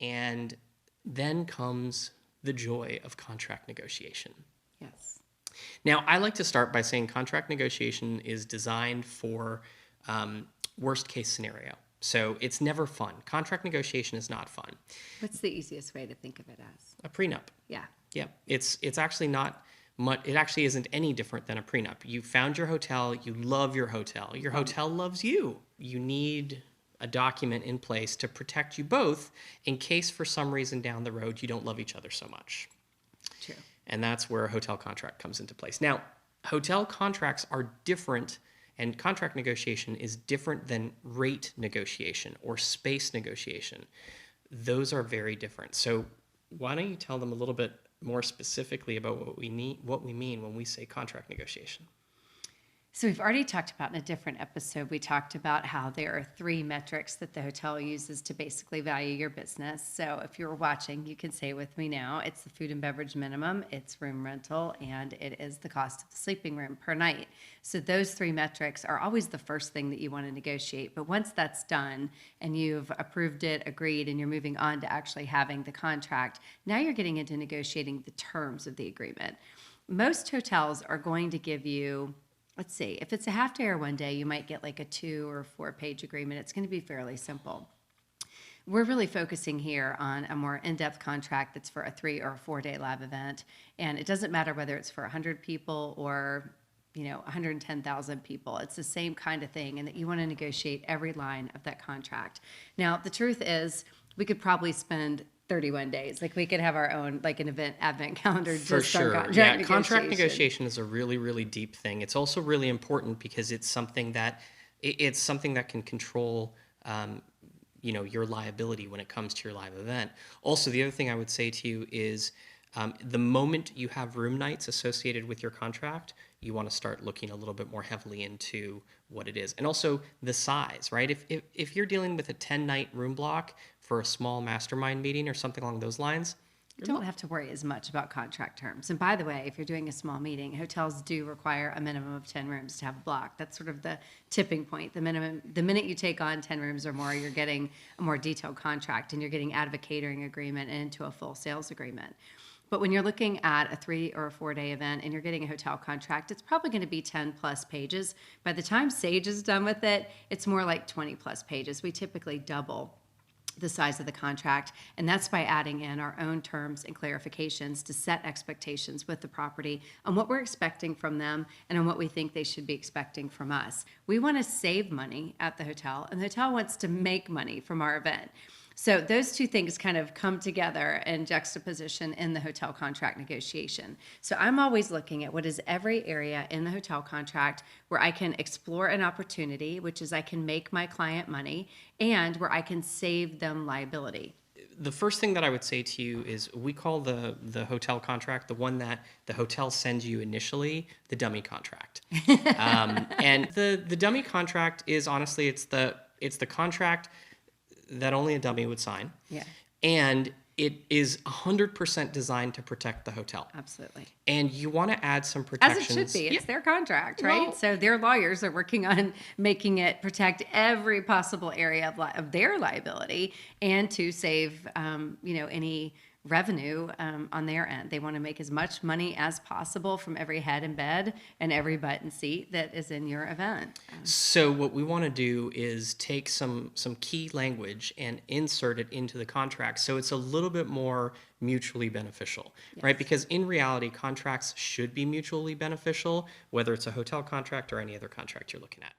And then comes the joy of contract negotiation. Yes. Now, I like to start by saying contract negotiation is designed for worst case scenario. So it's never fun. Contract negotiation is not fun. What's the easiest way to think of it as? A prenup. Yeah. Yeah, it's actually not much. It actually isn't any different than a prenup. You found your hotel. You love your hotel. Your hotel loves you. You need a document in place to protect you both in case for some reason down the road you don't love each other so much. True. And that's where a hotel contract comes into place. Now, hotel contracts are different, and contract negotiation is different than rate negotiation or space negotiation. Those are very different. So why don't you tell them a little bit more specifically about what we mean when we say contract negotiation? So we've already talked about in a different episode, we talked about how there are 3 metrics that the hotel uses to basically value your business. So if you're watching, you can say with me now, it's the food and beverage minimum, it's room rental, and it is the cost of the sleeping room per night. So those 3 metrics are always the first thing that you want to negotiate. But once that's done and you've approved it, agreed, and you're moving on to actually having the contract, now you're getting into negotiating the terms of the agreement. Most hotels are going to give you, let's see, if it's a half day or 1 day, you might get like a 2 or 4 page agreement. It's going to be fairly simple. We're really focusing here on a more in-depth contract that's for a 3 or 4 day live event. And it doesn't matter whether it's for 100 people or 110,000 people. It's the same kind of thing, and that you want to negotiate every line of that contract. Now, the truth is, we could probably spend 31 days. Like we could have our own, like an event advent calendar For just sure. on contract Yeah, negotiation. contract negotiation is a really, really deep thing. It's also really important because it's something that can control your liability when it comes to your live event. Also, the other thing I would say to you is the moment you have room nights associated with your contract, you want to start looking a little bit more heavily into what it is. And also the size, right? If you're dealing with a 10-night room block for a small mastermind meeting or something along those lines, you don't have to worry as much about contract terms. And by the way, if you're doing a small meeting, hotels do require a minimum of 10 rooms to have a block. That's sort of the tipping point. The minute you take on 10 rooms or more, you're getting a more detailed contract and you're getting out of a catering agreement and into a full sales agreement. But when you're looking at a 3 or a 4 day event and you're getting a hotel contract, it's probably going to be 10 plus pages. By the time Sage is done with it, it's more like 20 plus pages. We typically double the size of the contract, and that's by adding in our own terms and clarifications to set expectations with the property on what we're expecting from them and on what we think they should be expecting from us. We want to save money at the hotel, and the hotel wants to make money from our event. So those 2 things kind of come together in juxtaposition in the hotel contract negotiation. So I'm always looking at what is every area in the hotel contract where I can explore an opportunity, which is I can make my client money, and where I can save them liability. The first thing that I would say to you is we call the hotel contract, the one that the hotel sends you initially, the dummy contract. And the dummy contract is honestly, it's the contract that only a dummy would sign. Yeah. And it is 100% designed to protect the hotel. Absolutely. And you want to add some protections. As it should be. It's their contract, right? Well, so their lawyers are working on making it protect every possible area of their liability and to save, any revenue on their end. They want to make as much money as possible from every head and bed and every butt and seat that is in your event. So what we want to do is take some key language and insert it into the contract so it's a little bit more mutually beneficial, right? Because in reality, contracts should be mutually beneficial, whether it's a hotel contract or any other contract you're looking at.